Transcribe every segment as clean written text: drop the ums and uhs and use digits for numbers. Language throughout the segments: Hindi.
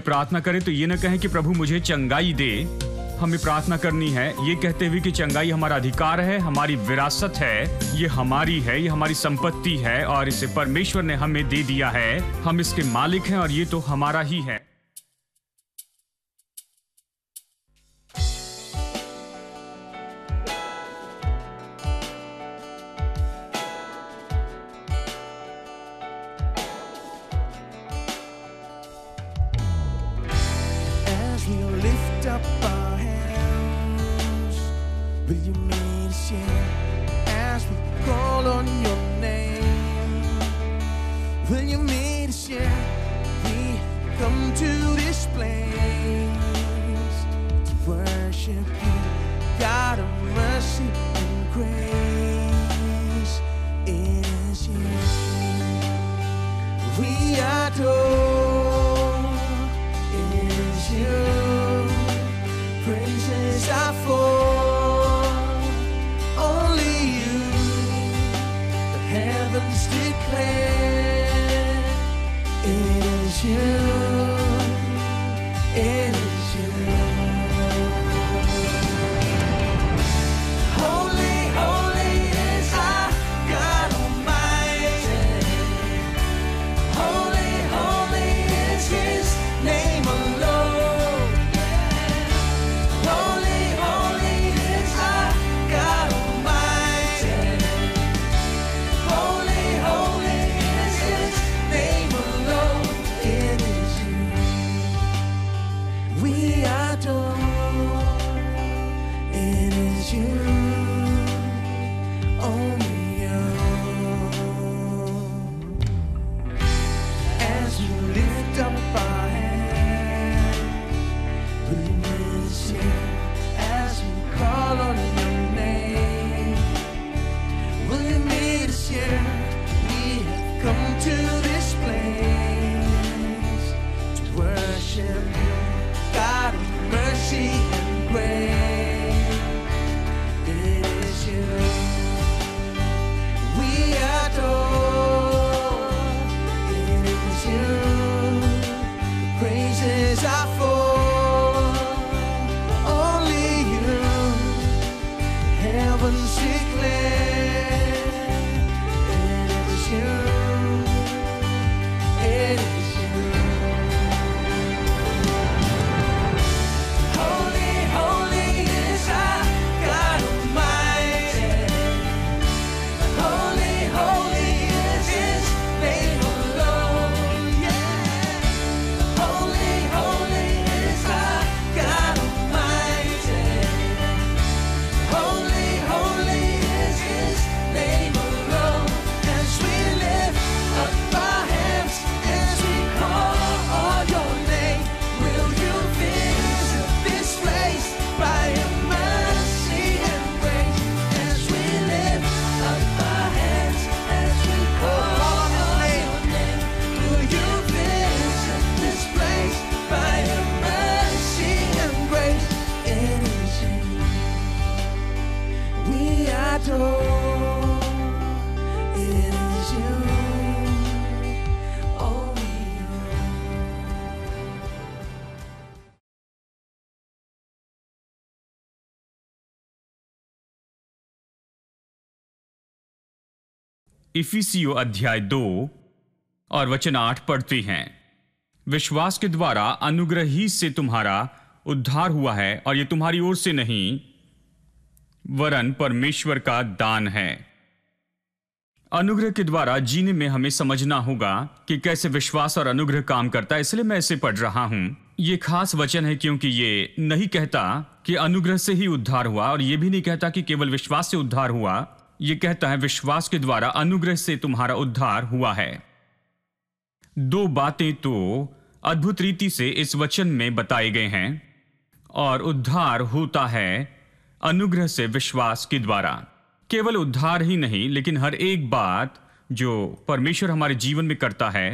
प्रार्थना करें तो ये न कहें कि प्रभु मुझे चंगाई दे। हमें प्रार्थना करनी है ये कहते हुए कि चंगाई हमारा अधिकार है, हमारी विरासत है, ये हमारी है, ये हमारी संपत्ति है और इसे परमेश्वर ने हमें दे दिया है। हम इसके मालिक हैं और ये तो हमारा ही है। Will you meet us here as we call on your name? Will you meet us here? We come to this place to worship you, God of mercy and grace. It is you we adore. It is you praises are for. Heavens declare it is you, it is you. Holy, holy is our God Almighty. Holy, holy is His name alone. Holy, holy is our God Almighty. Holy, holy is His name alone. It is you we adore. It is you, only you. As we lift up our hands, we miss you. As we call on your name, will you meet us here? We have come to this place to worship you, God of mercy and grace. It is you we adore. It is you praises are for. Only you, heavens declare. It is you, it is you. Holy, holy is our God Almighty. Holy, holy is His name alone. Yeah. Holy, holy is our God Almighty. Holy, holy is His name alone. As we lift up our hands, as we call on your name, will you visit this place by your mercy and grace? As we lift up our hands, as we call on your name, will you visit this place by your mercy and grace? It is you we adore. It is you, only you. इफिसियों अध्याय 2 और वचन 8 पढ़ते हैं। विश्वास के द्वारा अनुग्रह ही से तुम्हारा उद्धार हुआ है और यह तुम्हारी ओर से नहीं वरन परमेश्वर का दान है। अनुग्रह के द्वारा जीने में हमें समझना होगा कि कैसे विश्वास और अनुग्रह काम करता है, इसलिए मैं इसे पढ़ रहा हूं। यह खास वचन है क्योंकि ये नहीं कहता कि अनुग्रह से ही उद्धार हुआ और यह भी नहीं कहता कि केवल विश्वास से उद्धार हुआ। यह कहता है विश्वास के द्वारा अनुग्रह से तुम्हारा उद्धार हुआ है। दो बातें तो अद्भुत रीति से इस वचन में बताए गए हैं और उद्धार होता है अनुग्रह से विश्वास के द्वारा। केवल उद्धार ही नहीं लेकिन हर एक बात जो परमेश्वर हमारे जीवन में करता है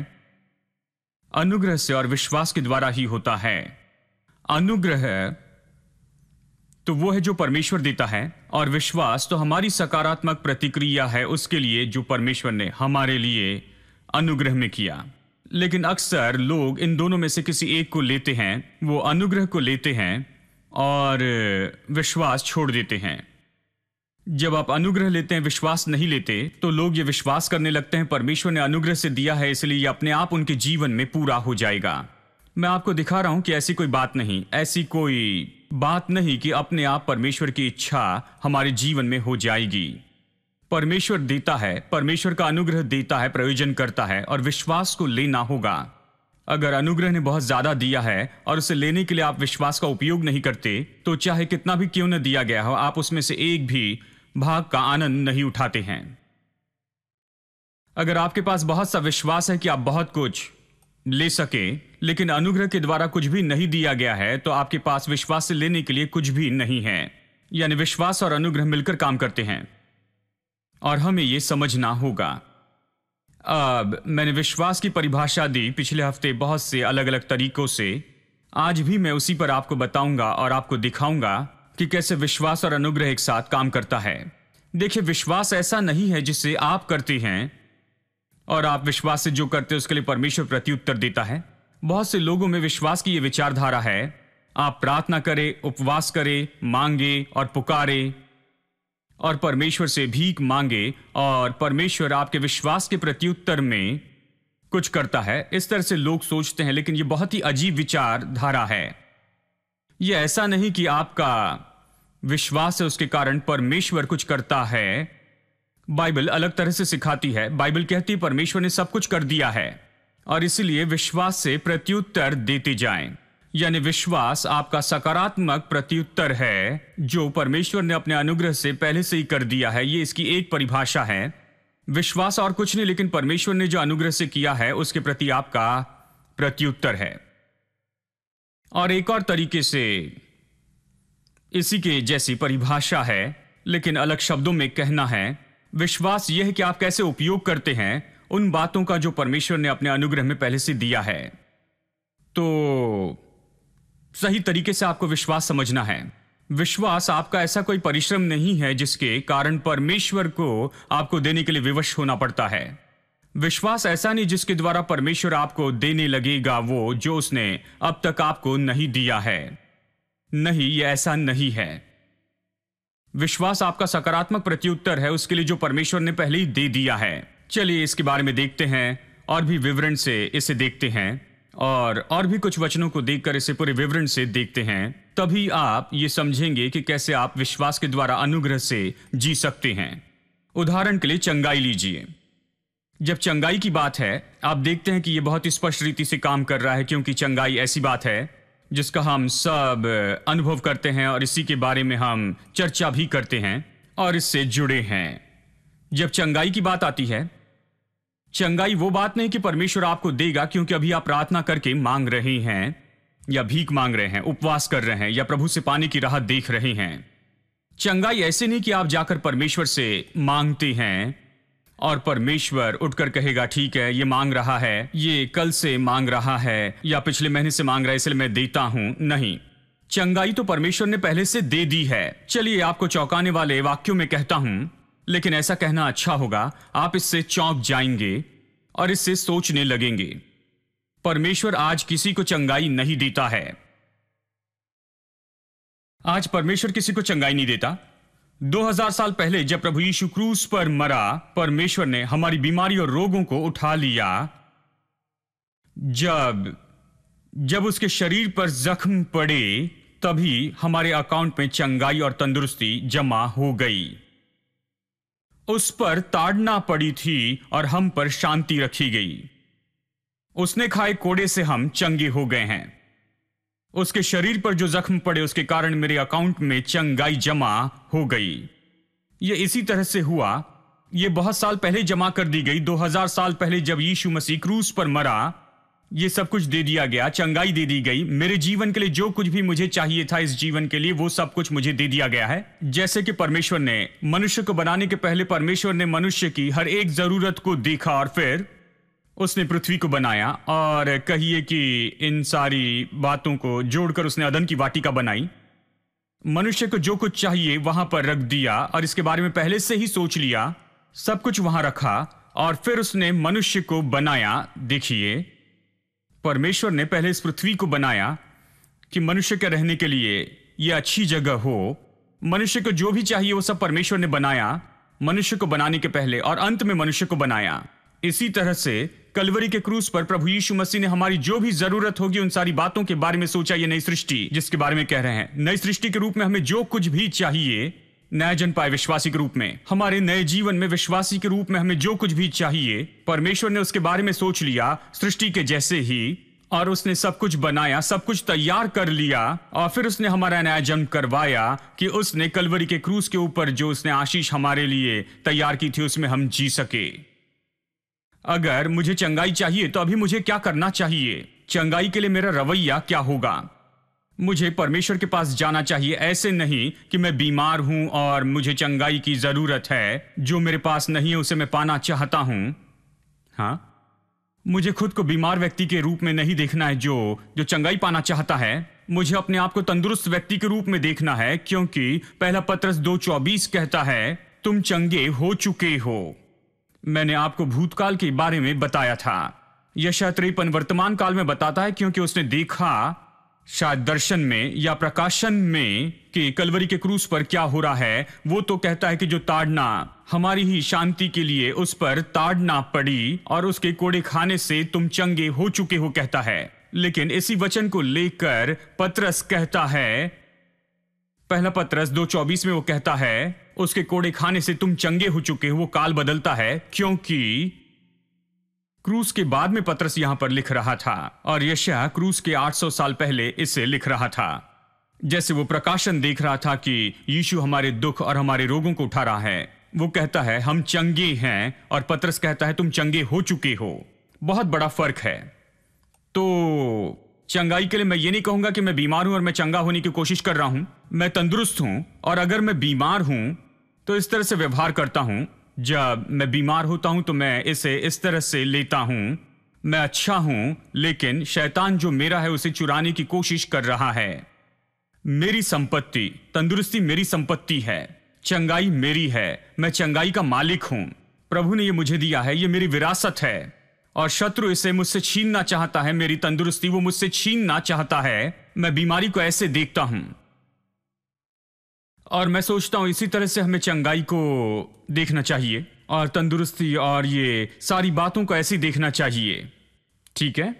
अनुग्रह से और विश्वास के द्वारा ही होता है। अनुग्रह तो वो है जो परमेश्वर देता है और विश्वास तो हमारी सकारात्मक प्रतिक्रिया है उसके लिए जो परमेश्वर ने हमारे लिए अनुग्रह में किया। लेकिन अक्सर लोग इन दोनों में से किसी एक को लेते हैं, वो अनुग्रह को लेते हैं और विश्वास छोड़ देते हैं। जब आप अनुग्रह लेते हैं, विश्वास नहीं लेते, तो लोग ये विश्वास करने लगते हैं परमेश्वर ने अनुग्रह से दिया है, इसलिए ये अपने आप उनके जीवन में पूरा हो जाएगा। मैं आपको दिखा रहा हूं कि ऐसी कोई बात नहीं, ऐसी कोई बात नहीं कि अपने आप परमेश्वर की इच्छा हमारे जीवन में हो जाएगी। परमेश्वर देता है, परमेश्वर का अनुग्रह देता है, प्रयोजन करता है, और विश्वास को लेना होगा। अगर अनुग्रह ने बहुत ज्यादा दिया है और उसे लेने के लिए आप विश्वास का उपयोग नहीं करते, तो चाहे कितना भी क्यों न दिया गया हो, आप उसमें से एक भी भाग का आनंद नहीं उठाते हैं। अगर आपके पास बहुत सा विश्वास है कि आप बहुत कुछ ले सके, लेकिन अनुग्रह के द्वारा कुछ भी नहीं दिया गया है, तो आपके पास विश्वास से लेने के लिए कुछ भी नहीं है। यानी विश्वास और अनुग्रह मिलकर काम करते हैं और हमें यह समझना होगा। अब मैंने विश्वास की परिभाषा दी पिछले हफ्ते बहुत से अलग अलग तरीकों से। आज भी मैं उसी पर आपको बताऊंगा और आपको दिखाऊंगा कि कैसे विश्वास और अनुग्रह एक साथ काम करता है। देखिए, विश्वास ऐसा नहीं है जिसे आप करते हैं और आप विश्वास से जो करते हैं उसके लिए परमेश्वर प्रत्युत्तर देता है। बहुत से लोगों में विश्वास की यह विचारधारा है, आप प्रार्थना करें, उपवास करें, मांगे और पुकारे और परमेश्वर से भीख मांगे और परमेश्वर आपके विश्वास के प्रत्युत्तर में कुछ करता है। इस तरह से लोग सोचते हैं, लेकिन यह बहुत ही अजीब विचारधारा है। यह ऐसा नहीं कि आपका विश्वास है उसके कारण परमेश्वर कुछ करता है। बाइबल अलग तरह से सिखाती है। बाइबल कहती है परमेश्वर ने सब कुछ कर दिया है और इसलिए विश्वास से प्रत्युत्तर देते जाएं। यानी विश्वास आपका सकारात्मक प्रत्युत्तर है जो परमेश्वर ने अपने अनुग्रह से पहले से ही कर दिया है। ये इसकी एक परिभाषा है। विश्वास और कुछ नहीं, लेकिन परमेश्वर ने जो अनुग्रह से किया है उसके प्रति आपका प्रत्युत्तर है। और एक और तरीके से इसी के जैसी परिभाषा है, लेकिन अलग शब्दों में कहना है, विश्वास यह है कि आप कैसे उपयोग करते हैं उन बातों का जो परमेश्वर ने अपने अनुग्रह में पहले से दिया है। तो सही तरीके से आपको विश्वास समझना है। विश्वास आपका ऐसा कोई परिश्रम नहीं है जिसके कारण परमेश्वर को आपको देने के लिए विवश होना पड़ता है। विश्वास ऐसा नहीं जिसके द्वारा परमेश्वर आपको देने लगेगा वो जो उसने अब तक आपको नहीं दिया है। नहीं, यह ऐसा नहीं है। विश्वास आपका सकारात्मक प्रत्युत्तर है उसके लिए जो परमेश्वर ने पहले ही दे दिया है। चलिए इसके बारे में देखते हैं और भी विवरण से इसे देखते हैं और भी कुछ वचनों को देखकर इसे पूरे विवरण से देखते हैं। तभी आप ये समझेंगे कि कैसे आप विश्वास के द्वारा अनुग्रह से जी सकते हैं। उदाहरण के लिए चंगाई लीजिए। जब चंगाई की बात है, आप देखते हैं कि यह बहुत स्पष्ट रीति से काम कर रहा है, क्योंकि चंगाई ऐसी बात है जिसका हम सब अनुभव करते हैं और इसी के बारे में हम चर्चा भी करते हैं और इससे जुड़े हैं। जब चंगाई की बात आती है, चंगाई वो बात नहीं कि परमेश्वर आपको देगा क्योंकि अभी आप प्रार्थना करके मांग रहे हैं या भीख मांग रहे हैं, उपवास कर रहे हैं या प्रभु से पाने की राह देख रहे हैं। चंगाई ऐसे नहीं कि आप जाकर परमेश्वर से मांगते हैं और परमेश्वर उठकर कहेगा ठीक है, ये मांग रहा है, ये कल से मांग रहा है या पिछले महीने से मांग रहा है इसलिए मैं देता हूं। नहीं, चंगाई तो परमेश्वर ने पहले से दे दी है। चलिए आपको चौंकाने वाले वाक्यों में कहता हूं, लेकिन ऐसा कहना अच्छा होगा, आप इससे चौंक जाएंगे और इससे सोचने लगेंगे। परमेश्वर आज किसी को चंगाई नहीं देता है। आज परमेश्वर किसी को चंगाई नहीं देता। 2000 साल पहले जब प्रभु यीशु क्रूस पर मरा, परमेश्वर ने हमारी बीमारी और रोगों को उठा लिया। जब उसके शरीर पर जख्म पड़े, तभी हमारे अकाउंट में चंगाई और तंदुरुस्ती जमा हो गई। उस पर ताड़ना पड़ी थी और हम पर शांति रखी गई। उसने खाए कोड़े से हम चंगे हो गए हैं। उसके शरीर पर जो जख्म पड़े उसके कारण मेरे अकाउंट में चंगाई जमा हो गई। यह इसी तरह से हुआ। यह बहुत साल पहले जमा कर दी गई। 2000 साल पहले जब यीशु मसीह क्रूस पर मरा, यह सब कुछ दे दिया गया, चंगाई दे दी गई। मेरे जीवन के लिए जो कुछ भी मुझे चाहिए था इस जीवन के लिए, वो सब कुछ मुझे दे दिया गया है। जैसे कि परमेश्वर ने मनुष्य को बनाने के पहले परमेश्वर ने मनुष्य की हर एक जरूरत को देखा और फिर उसने पृथ्वी को बनाया। और कहिए कि इन सारी बातों को जोड़कर उसने अदन की वाटिका बनाई। मनुष्य को जो कुछ चाहिए वहां पर रख दिया और इसके बारे में पहले से ही सोच लिया, सब कुछ वहां रखा और फिर उसने मनुष्य को बनाया। देखिए, परमेश्वर ने पहले इस पृथ्वी को बनाया कि मनुष्य के रहने के लिए यह अच्छी जगह हो। मनुष्य को जो भी चाहिए वो सब परमेश्वर ने बनाया मनुष्य को बनाने के पहले, और अंत में मनुष्य को बनाया। इसी तरह से कलवरी के क्रूस पर प्रभु यीशु मसीह ने हमारी जो भी जरूरत होगी उन सारी बातों के बारे में सोचा। ये नई सृष्टि जिसके बारे में कह रहे हैं, नई सृष्टि के रूप में हमें जो कुछ भी चाहिए, नया जन्म पाए विश्वासी के रूप में, हमारे नए जीवन में विश्वासी के रूप में हमें जो कुछ भी चाहिए, परमेश्वर ने उसके बारे में सोच लिया सृष्टि के जैसे ही, और उसने सब कुछ बनाया, सब कुछ तैयार कर लिया, और फिर उसने हमारा नया जन्म करवाया कि उसने कलवरी के क्रूस के ऊपर जो उसने आशीष हमारे लिए तैयार की थी उसमें हम जी सके। अगर मुझे चंगाई चाहिए तो अभी मुझे क्या करना चाहिए? चंगाई के लिए मेरा रवैया क्या होगा? मुझे परमेश्वर के पास जाना चाहिए। ऐसे नहीं कि मैं बीमार हूं और मुझे चंगाई की जरूरत है, जो मेरे पास नहीं है उसे मैं पाना चाहता हूं। हाँ, मुझे खुद को बीमार व्यक्ति के रूप में नहीं देखना है जो चंगाई पाना चाहता है। मुझे अपने आप को तंदुरुस्त व्यक्ति के रूप में देखना है, क्योंकि पहला पत्रस 2:24 कहता है तुम चंगे हो चुके हो। मैंने आपको भूतकाल के बारे में बताया था। यशायाह 53 वर्तमान काल में बताता है, क्योंकि उसने देखा शायद दर्शन में या प्रकाशन में कि कलवरी के क्रूस पर क्या हो रहा है। वो तो कहता है कि जो ताड़ना हमारी ही शांति के लिए उस पर ताड़ना पड़ी और उसके कोड़े खाने से तुम चंगे हो चुके हो कहता है। लेकिन इसी वचन को लेकर पत्रस कहता है, पहला पत्रस 2:24 में वो कहता है उसके कोड़े खाने से तुम चंगे हो चुके हो। वो काल बदलता है, क्योंकि क्रूस के बाद में पत्रस यहां पर लिख रहा था और यशायाह क्रूस के 800 साल पहले इसे लिख रहा था। जैसे वो प्रकाशन देख रहा था कि यीशु हमारे दुख और हमारे रोगों को उठा रहा है। वो कहता है हम चंगे हैं और पत्रस कहता है तुम चंगे हो चुके हो। बहुत बड़ा फर्क है। तो चंगाई के लिए मैं ये नहीं कहूंगा कि मैं बीमार हूं और मैं चंगा होने की कोशिश कर रहा हूं। मैं तंदुरुस्त हूं, और अगर मैं बीमार हूं तो इस तरह से व्यवहार करता हूं। जब मैं बीमार होता हूं तो मैं इसे इस तरह से लेता हूं, मैं अच्छा हूं, लेकिन शैतान जो मेरा है उसे चुराने की कोशिश कर रहा है। मेरी संपत्ति, तंदुरुस्ती मेरी संपत्ति है, चंगाई मेरी है, मैं चंगाई का मालिक हूं। प्रभु ने ये मुझे दिया है, ये मेरी विरासत है, और शत्रु इसे मुझसे छीनना चाहता है। मेरी तंदुरुस्ती वो मुझसे छीनना चाहता है। मैं बीमारी को ऐसे देखता हूं और मैं सोचता हूं इसी तरह से हमें चंगाई को देखना चाहिए और तंदुरुस्ती और ये सारी बातों को ऐसे देखना चाहिए। ठीक है,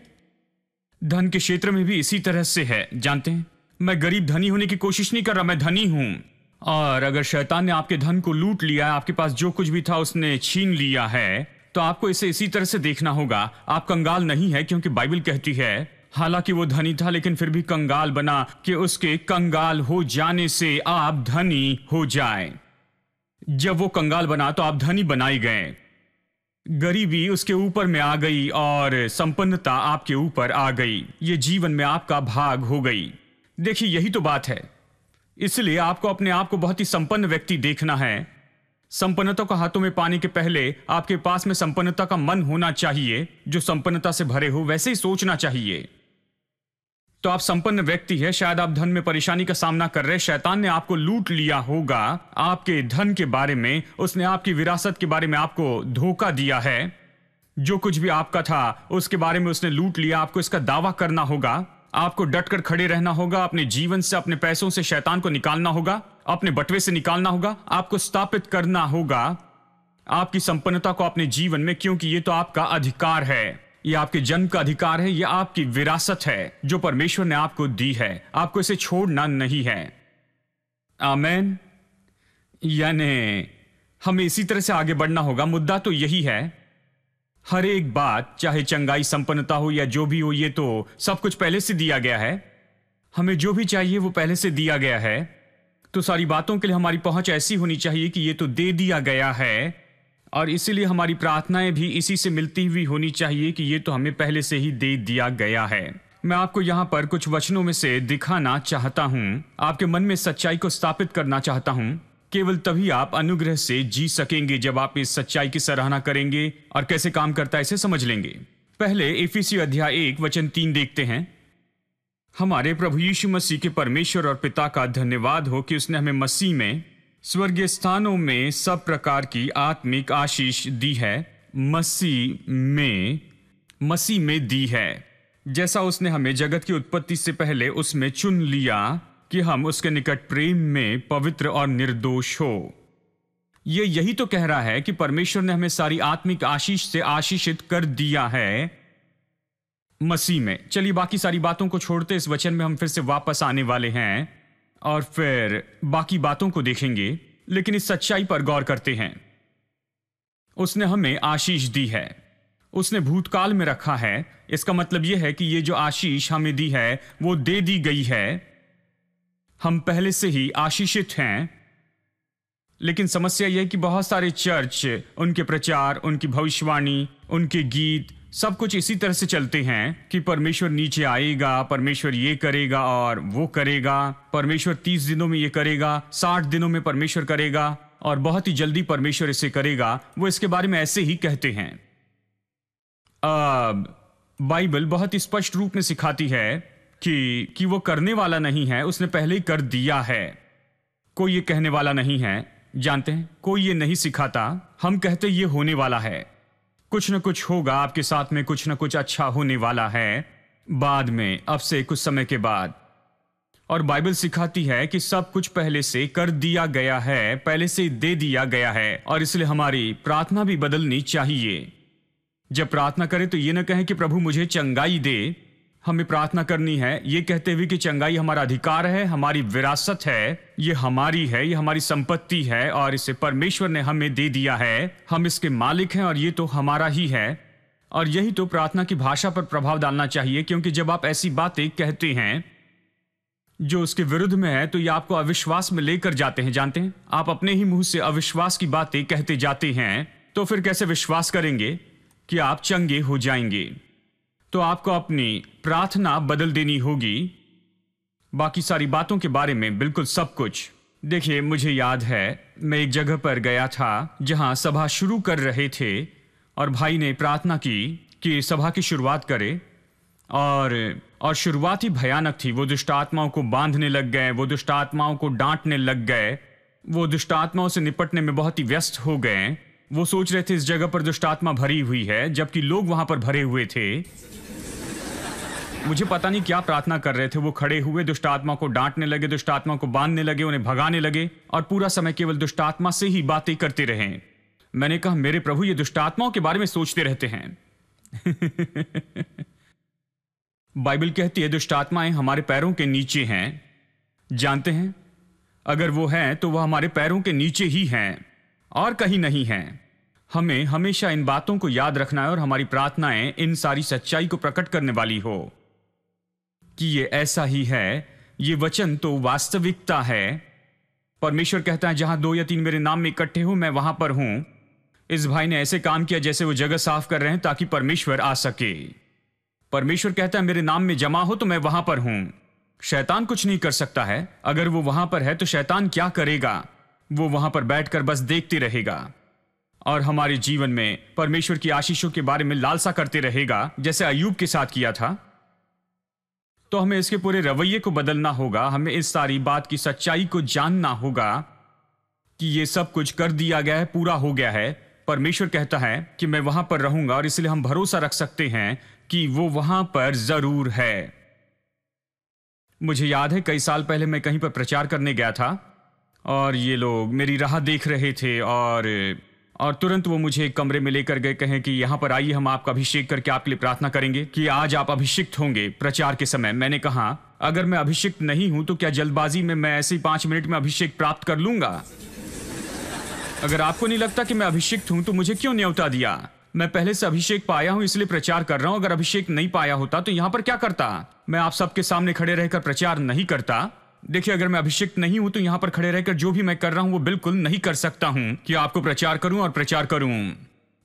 धन के क्षेत्र में भी इसी तरह से है। जानते हैं, मैं गरीब धनी होने की कोशिश नहीं कर रहा, मैं धनी हूं। और अगर शैतान ने आपके धन को लूट लिया, आपके पास जो कुछ भी था उसने छीन लिया है, तो आपको इसे इसी तरह से देखना होगा। आप कंगाल नहीं है, क्योंकि बाइबल कहती है हालांकि वो धनी था लेकिन फिर भी कंगाल बना कि उसके कंगाल हो जाने से आप धनी हो जाएं। जब वो कंगाल बना तो आप धनी बनाए गए। गरीबी उसके ऊपर में आ गई और संपन्नता आपके ऊपर आ गई। ये जीवन में आपका भाग हो गई। देखिए, यही तो बात है। इसलिए आपको अपने आप को बहुत ही संपन्न व्यक्ति देखना है। संपन्नता को हाथों में पाने के पहले आपके पास में संपन्नता का मन होना चाहिए, जो संपन्नता से भरे हो वैसे ही सोचना चाहिए। तो आप संपन्न व्यक्ति है, शायद आप धन में परेशानी का सामना कर रहे। शैतान ने आपको लूट लिया होगा आपके धन के बारे में, उसने आपकी विरासत के बारे में आपको धोखा दिया है। जो कुछ भी आपका था उसके बारे में उसने लूट लिया। आपको इसका दावा करना होगा, आपको डटकर खड़े रहना होगा, अपने जीवन से, अपने पैसों से शैतान को निकालना होगा, अपने बटवे से निकालना होगा, आपको स्थापित करना होगा आपकी संपन्नता को अपने जीवन में, क्योंकि ये तो आपका अधिकार है, ये आपके जन्म का अधिकार है, ये आपकी विरासत है जो परमेश्वर ने आपको दी है। आपको इसे छोड़ना नहीं है। आमेन। यानी हमें इसी तरह से आगे बढ़ना होगा। मुद्दा तो यही है, हर एक बात, चाहे चंगाई, संपन्नता हो या जो भी हो, ये तो सब कुछ पहले से दिया गया है। हमें जो भी चाहिए वो पहले से दिया गया है। तो सारी बातों के लिए हमारी पहुंच ऐसी होनी चाहिए कि ये तो दे दिया गया है, और इसीलिए हमारी प्रार्थनाएं भी इसी से मिलती हुई होनी चाहिए कि ये तो हमें पहले से ही दे दिया गया है। मैं आपको यहाँ पर कुछ वचनों में से दिखाना चाहता हूँ, आपके मन में सच्चाई को स्थापित करना चाहता हूँ। केवल तभी आप अनुग्रह से जी सकेंगे जब आप इस सच्चाई की सराहना करेंगे और कैसे काम करता है इसे समझ लेंगे। पहले इफिसियों अध्याय 1 वचन 3 देखते हैं। हमारे प्रभु यीशु मसीह के परमेश्वर और पिता का धन्यवाद हो कि उसने हमें मसीह में स्वर्गीय स्थानों में सब प्रकार की आत्मिक आशीष दी है। मसीह में दी है। जैसा उसने हमें जगत की उत्पत्ति से पहले उसमें चुन लिया कि हम उसके निकट प्रेम में पवित्र और निर्दोष हो। यही तो कह रहा है कि परमेश्वर ने हमें सारी आत्मिक आशीष से आशीषित कर दिया है मसीह में। चलिए बाकी सारी बातों को छोड़ते इस वचन में हम फिर से वापस आने वाले हैं और फिर बाकी बातों को देखेंगे, लेकिन इस सच्चाई पर गौर करते हैं। उसने हमें आशीष दी है, उसने भूतकाल में रखा है। इसका मतलब यह है कि ये जो आशीष हमें दी है वो दे दी गई है, हम पहले से ही आशीषित हैं। लेकिन समस्या यह है कि बहुत सारे चर्च, उनके प्रचार, उनकी भविष्यवाणी, उनके गीत, सब कुछ इसी तरह से चलते हैं कि परमेश्वर नीचे आएगा, परमेश्वर ये करेगा और वो करेगा, परमेश्वर 30 दिनों में ये करेगा, 60 दिनों में परमेश्वर करेगा और बहुत ही जल्दी परमेश्वर इसे करेगा। वो इसके बारे में ऐसे ही कहते हैं। बाइबल बहुत ही स्पष्ट रूप में सिखाती है कि वो करने वाला नहीं है, उसने पहले ही कर दिया है। कोई ये कहने वाला नहीं है, जानते हैं, कोई ये नहीं सिखाता। हम कहते ये होने वाला है, कुछ न कुछ होगा आपके साथ में, कुछ न कुछ अच्छा होने वाला है बाद में, अब से कुछ समय के बाद। और बाइबल सिखाती है कि सब कुछ पहले से कर दिया गया है, पहले से दे दिया गया है, और इसलिए हमारी प्रार्थना भी बदलनी चाहिए। जब प्रार्थना करें तो ये न कहें कि प्रभु मुझे चंगाई दे। हमें प्रार्थना करनी है ये कहते हुए कि चंगाई हमारा अधिकार है, हमारी विरासत है, ये हमारी है, ये हमारी संपत्ति है और इसे परमेश्वर ने हमें दे दिया है, हम इसके मालिक हैं और ये तो हमारा ही है। और यही तो प्रार्थना की भाषा पर प्रभाव डालना चाहिए, क्योंकि जब आप ऐसी बातें कहते हैं जो उसके विरुद्ध में है तो ये आपको अविश्वास में लेकर जाते हैं। जानते हैं, आप अपने ही मुंह से अविश्वास की बातें कहते जाते हैं, तो फिर कैसे विश्वास करेंगे कि आप चंगे हो जाएंगे? तो आपको अपनी प्रार्थना बदल देनी होगी। बाकी सारी बातों के बारे में बिल्कुल सब कुछ। देखिए, मुझे याद है मैं एक जगह पर गया था जहां सभा शुरू कर रहे थे और भाई ने प्रार्थना की कि सभा की शुरुआत करे, और शुरुआत ही भयानक थी। वो दुष्ट आत्माओं को बांधने लग गए, वो दुष्ट आत्माओं को डांटने लग गए, वो दुष्ट आत्माओं से निपटने में बहुत ही व्यस्त हो गए। वो सोच रहे थे इस जगह पर दुष्ट आत्मा भरी हुई है, जबकि लोग वहां पर भरे हुए थे। मुझे पता नहीं क्या प्रार्थना कर रहे थे। वो खड़े हुए दुष्ट आत्मा को डांटने लगे, दुष्ट आत्मा को बांधने लगे, उन्हें भगाने लगे और पूरा समय केवल दुष्ट आत्मा से ही बातें करते रहे। मैंने कहा, मेरे प्रभु, ये दुष्ट आत्माओं के बारे में सोचते रहते हैं। बाइबल कहती है दुष्ट आत्माएं हमारे पैरों के नीचे हैं। जानते हैं, अगर वो हैं तो वह हमारे पैरों के नीचे ही हैं और कहीं नहीं हैं। हमें हमेशा इन बातों को याद रखना है और हमारी प्रार्थनाएं इन सारी सच्चाई को प्रकट करने वाली हो कि ये ऐसा ही है। ये वचन तो वास्तविकता है। परमेश्वर कहता है, जहां 2 या 3 मेरे नाम में इकट्ठे हो, मैं वहां पर हूं। इस भाई ने ऐसे काम किया जैसे वो जगह साफ कर रहे हैं ताकि परमेश्वर आ सके। परमेश्वर कहता है, मेरे नाम में जमा हो तो मैं वहां पर हूं। शैतान कुछ नहीं कर सकता है। अगर वो वहां पर है तो शैतान क्या करेगा? वो वहां पर बैठकर बस देखते रहेगा और हमारे जीवन में परमेश्वर की आशीषों के बारे में लालसा करते रहेगा, जैसे अय्यूब के साथ किया था। तो हमें इसके पूरे रवैये को बदलना होगा। हमें इस सारी बात की सच्चाई को जानना होगा कि ये सब कुछ कर दिया गया है, पूरा हो गया है। परमेश्वर कहता है कि मैं वहां पर रहूंगा और इसलिए हम भरोसा रख सकते हैं कि वो वहां पर जरूर है। मुझे याद है कई साल पहले मैं कहीं पर प्रचार करने गया था और ये लोग मेरी राह देख रहे थे और तुरंत वो मुझे एक कमरे में लेकर गए, कहें कि यहाँ पर आइए, हम आपका अभिषेक करके आपके लिए प्रार्थना करेंगे कि आज आप अभिषिक्त होंगे प्रचार के समय। मैंने कहा, अगर मैं अभिषिक्त नहीं हूं तो क्या जल्दबाजी में मैं ऐसे ही 5 मिनट में अभिषेक प्राप्त कर लूंगा? अगर आपको नहीं लगता कि मैं अभिषिक्त हूं तो मुझे क्यों न्योता दिया? मैं पहले से अभिषेक पाया हूं इसलिए प्रचार कर रहा हूं। अगर अभिषेक नहीं पाया होता तो यहां पर क्या करता? मैं आप सबके सामने खड़े रहकर प्रचार नहीं करता। देखिए, अगर मैं अभिषिक्त नहीं हूं तो यहां पर खड़े रहकर जो भी मैं कर रहा हूं वो बिल्कुल नहीं कर सकता हूं कि आपको प्रचार करूं और प्रचार करूं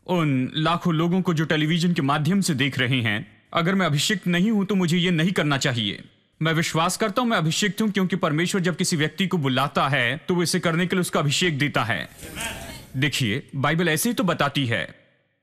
उन लाखों लोगों को जो टेलीविजन के माध्यम से देख रहे हैं। अगर मैं अभिषिक्त नहीं हूं तो मुझे ये नहीं करना चाहिए। मैं विश्वास करता हूं मैं अभिषिक्त हूं, क्योंकि परमेश्वर जब किसी व्यक्ति को बुलाता है तो वो इसे करने के लिए उसका अभिषेक देता है। देखिए, बाइबल ऐसे ही तो बताती है,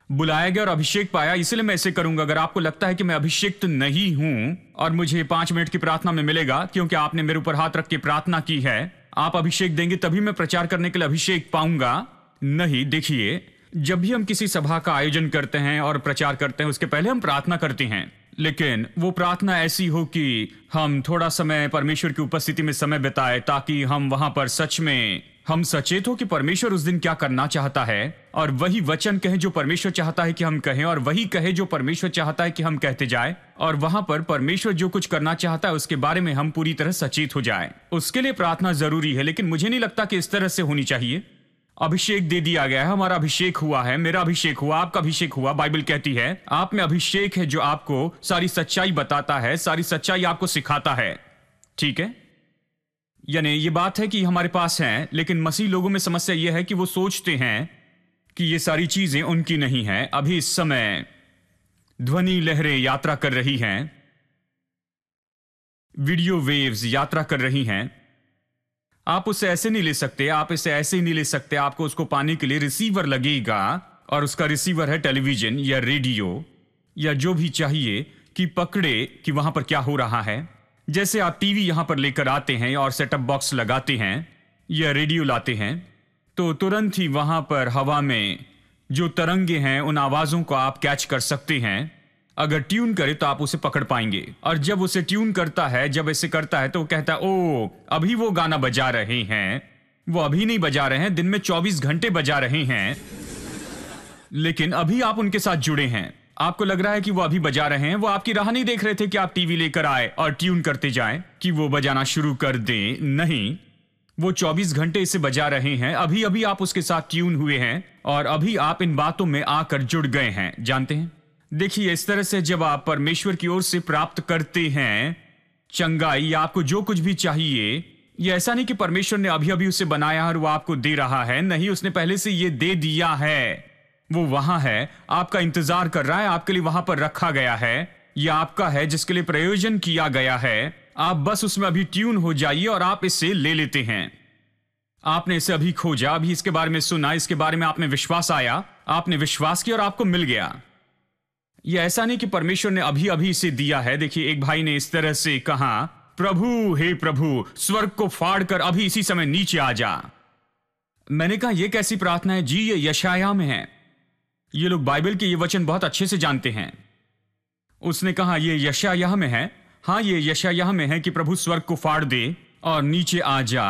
बुलाया गया और अभिषेक पाया, इसलिए मैं ऐसे करूंगा। अगर आपको लगता है कि मैं अभिषिक्त नहीं हूं और मुझे 5 मिनट की प्रार्थना में मिलेगा क्योंकि आपने मेरे ऊपर हाथ रख के प्रार्थना की है, आप अभिषेक देंगे तभी मैं प्रचार करने के लिए अभिषेक पाऊंगा? नहीं। देखिए, जब भी हम किसी सभा का आयोजन करते हैं और प्रचार करते हैं उसके पहले हम प्रार्थना करते हैं। लेकिन वो प्रार्थना ऐसी हो कि हम थोड़ा समय परमेश्वर की उपस्थिति में समय बिताए, ताकि हम वहां पर सच में हम सचेत हो कि परमेश्वर उस दिन क्या करना चाहता है, और वही वचन कहें जो परमेश्वर चाहता है कि हम कहें, और वही कहे जो परमेश्वर चाहता है कि हम कहते जाए, और वहां पर परमेश्वर जो कुछ करना चाहता है उसके बारे में हम पूरी तरह सचेत हो जाए। उसके लिए प्रार्थना जरूरी है, लेकिन मुझे नहीं लगता कि इस तरह से होनी चाहिए। अभिषेक दे दिया गया है, हमारा अभिषेक हुआ है, मेरा अभिषेक हुआ, आपका अभिषेक हुआ। बाइबल कहती है आप में अभिषेक है जो आपको सारी सच्चाई बताता है, सारी सच्चाई आपको सिखाता है। ठीक है, यानी ये बात है कि हमारे पास है, लेकिन मसीह लोगों में समस्या यह है कि वो सोचते हैं कि ये सारी चीजें उनकी नहीं हैं। अभी इस समय ध्वनि लहरें यात्रा कर रही हैं, वीडियो वेव्स यात्रा कर रही हैं। आप उसे ऐसे नहीं ले सकते, आप इसे ऐसे ही नहीं ले सकते। आपको उसको पाने के लिए रिसीवर लगेगा, और उसका रिसीवर है टेलीविजन या रेडियो या जो भी चाहिए कि पकड़े कि वहां पर क्या हो रहा है। जैसे आप टीवी यहां पर लेकर आते हैं और सेटअप बॉक्स लगाते हैं या रेडियो लाते हैं, तो तुरंत ही वहां पर हवा में जो तरंगे हैं उन आवाजों को आप कैच कर सकते हैं। अगर ट्यून करे तो आप उसे पकड़ पाएंगे, और जब उसे ट्यून करता है, जब ऐसे करता है तो वो कहता है ओ अभी वो गाना बजा रहे हैं। वो अभी नहीं बजा रहे हैं, दिन में 24 घंटे बजा रहे हैं, लेकिन अभी आप उनके साथ जुड़े हैं। आपको लग रहा है कि वो अभी बजा रहे हैं, वो आपकी राह नहीं देख रहे थे कि आप टीवी लेकर आए और ट्यून करते जाएं कि वो बजाना शुरू कर दें। नहीं, वो 24 घंटे इसे बजा रहे हैं। अभी अभी आप उसके साथ ट्यून हुए हैं, और अभी आप इन बातों में आकर जुड़ गए हैं। जानते हैं, देखिए इस तरह से जब आप परमेश्वर की ओर से प्राप्त करते हैं चंगाई या आपको जो कुछ भी चाहिए, ये ऐसा नहीं कि परमेश्वर ने अभी अभी उसे बनाया और वो आपको दे रहा है। नहीं, उसने पहले से ये दे दिया है। वो वहां है, आपका इंतजार कर रहा है, आपके लिए वहां पर रखा गया है। यह आपका है जिसके लिए प्रयोजन किया गया है। आप बस उसमें अभी ट्यून हो जाइए और आप इसे ले लेते हैं। आपने इसे अभी खोजा, अभी इसके बारे में सुना, इसके बारे में आप में विश्वास आया, आपने विश्वास किया और आपको मिल गया। यह ऐसा नहीं कि परमेश्वर ने अभी अभी इसे दिया है। देखिए, एक भाई ने इस तरह से कहा, प्रभु हे प्रभु, स्वर्ग को फाड़ कर अभी इसी समय नीचे आ जा। मैंने कहा यह कैसी प्रार्थना है जी? ये यशायाह में है। ये लोग बाइबल के ये वचन बहुत अच्छे से जानते हैं। उसने कहा ये यशायाह में है। हाँ, ये यशायाह में है कि प्रभु स्वर्ग को फाड़ दे और नीचे आ जा।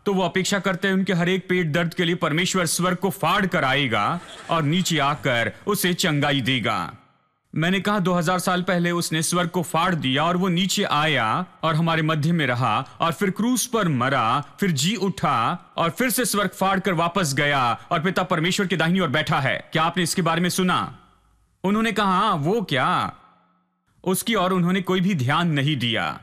तो वो अपेक्षा करते हैं उनके हर एक पेट दर्द के लिए परमेश्वर स्वर्ग को फाड़ कर आएगा और नीचे आकर उसे चंगाई देगा। मैंने कहा 2000 साल पहले उसने स्वर्ग को फाड़ दिया और वो नीचे आया और हमारे मध्य में रहा, और फिर क्रूस पर मरा, फिर जी उठा और फिर से स्वर्ग फाड़ कर वापस गया और पिता परमेश्वर की दाहिनी ओर बैठा है। क्या आपने इसके बारे में सुना? उन्होंने कहा वो क्या? उसकी और उन्होंने कोई भी ध्यान नहीं दिया।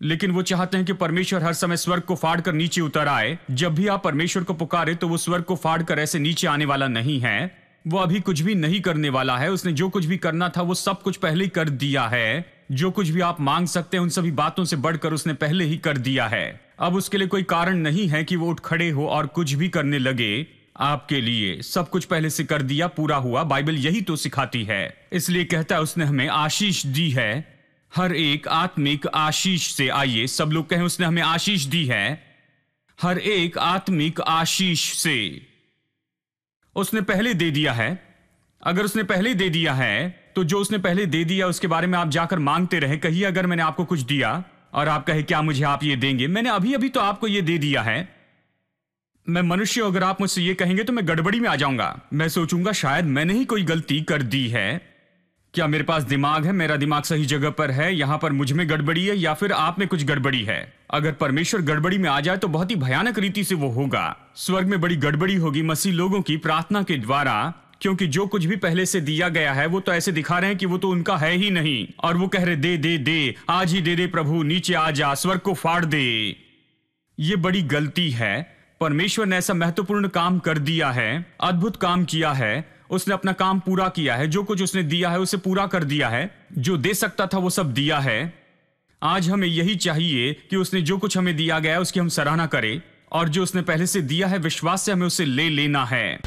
लेकिन वो चाहते हैं कि परमेश्वर हर समय स्वर्ग को फाड़ कर नीचे उतर आए। जब भी आप परमेश्वर को पुकारे तो वो स्वर्ग को फाड़ कर ऐसे नीचे आने वाला नहीं है। वो अभी कुछ भी नहीं करने वाला है। उसने जो कुछ भी करना था वो सब कुछ पहले ही कर दिया है। जो कुछ भी आप मांग सकते हैं उन सभी बातों से बढ़कर उसने पहले ही कर दिया है। अब उसके लिए कोई कारण नहीं है कि वो उठ खड़े हो और कुछ भी करने लगे। आपके लिए सब कुछ पहले से कर दिया, पूरा हुआ। बाइबल यही तो सिखाती है। इसलिए कहता है उसने हमें आशीष दी है, हर एक आत्मिक आशीष से। आइए सब लोग कहें, उसने हमें आशीष दी है हर एक आत्मिक आशीष से। उसने पहले दे दिया है। अगर उसने पहले दे दिया है तो जो उसने पहले दे दिया उसके बारे में आप जाकर मांगते रहे। कहिए अगर मैंने आपको कुछ दिया और आप कहे क्या मुझे आप ये देंगे? मैंने अभी अभी तो आपको ये दे दिया है। मैं मनुष्य, अगर आप मुझसे ये कहेंगे तो मैं गड़बड़ी में आ जाऊंगा। मैं सोचूंगा शायद मैंने ही कोई गलती कर दी है। क्या मेरे पास दिमाग है? मेरा दिमाग सही जगह पर है? यहां पर मुझ में गड़बड़ी है या फिर आप में कुछ गड़बड़ी है? अगर परमेश्वर गड़बड़ी में आ जाए तो बहुत ही भयानक रीति से वो होगा। स्वर्ग में बड़ी गड़बड़ी होगी मसीह लोगों की प्रार्थना के द्वारा, क्योंकि जो कुछ भी पहले से दिया गया है वो तो ऐसे दिखा रहे हैं कि वो तो उनका है ही नहीं, और वो कह रहे दे दे दे, आज ही दे दे प्रभु, नीचे आ जा, स्वर्ग को फाड़ दे। ये बड़ी गलती है। परमेश्वर ने ऐसा महत्वपूर्ण काम कर दिया है, अद्भुत काम किया है। उसने अपना काम पूरा किया है। जो कुछ उसने दिया है उसे पूरा कर दिया है। जो दे सकता था वो सब दिया है। आज हमें यही चाहिए कि उसने जो कुछ हमें दिया गया है उसकी हम सराहना करें, और जो उसने पहले से दिया है विश्वास से हमें उसे ले लेना है।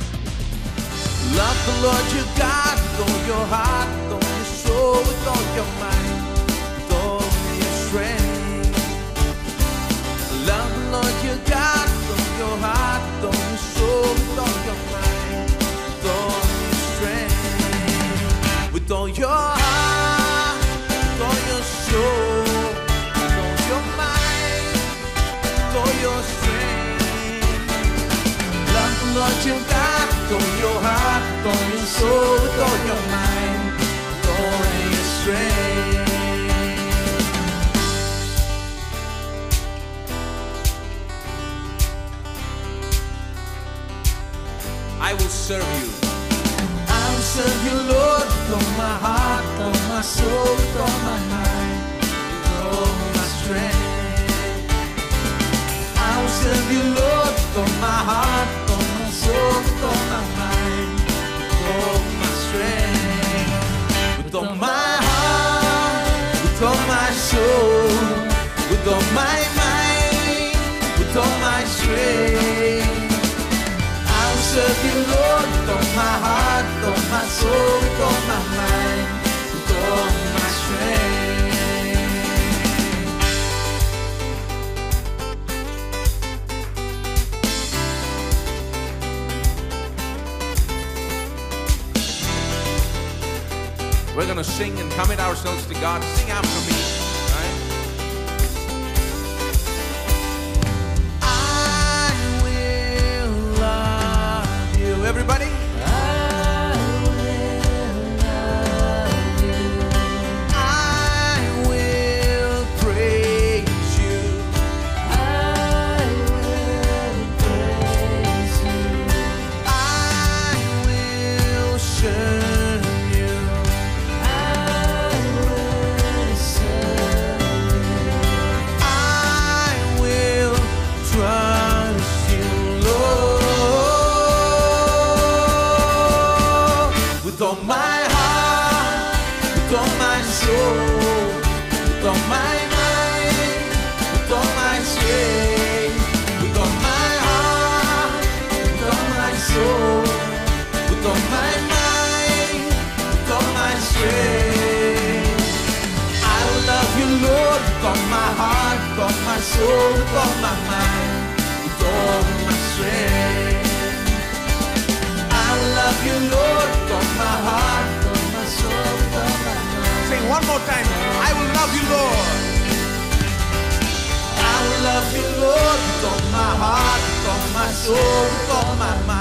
Love the Lord your God with all your heart, with all your soul, with all your mind, with all your strength. Love the Lord your God with all your heart, with all your soul, with all your mind, with all your strength. With all your heart, what you got, with all your heart, with all your soul, with all your mind, with all your strength. I will serve you. I will serve you, Lord, with all my heart, with all my soul, with all my mind, with all my strength. I will serve you, Lord, with all my heart, with all my soul, with all my mind, with all my strength. With all my heart, with all my soul, with all my mind, with all my strength. I will serve you, Lord, with all my heart, with all my soul, with all my mind, with all my strength. We're gonna sing and commit ourselves to God. Sing after me, right? I will love you. Everybody? I will love you. I will praise you. I will praise you. I will serve you. I will serve you. I will trust you, Lord, with all my heart, with all my soul, with all my mind, with all my strength, with all my heart, with all my soul, with all my mind, with all my strength. I will love you, Lord, with all my heart, with all my soul, with all my mind, with all my strength. I will love you, Lord, with all my heart, with all my soul, with all my mind. Say one more time. I will love you, Lord. I will love you, Lord, with all my heart, with all my soul, with all my mind.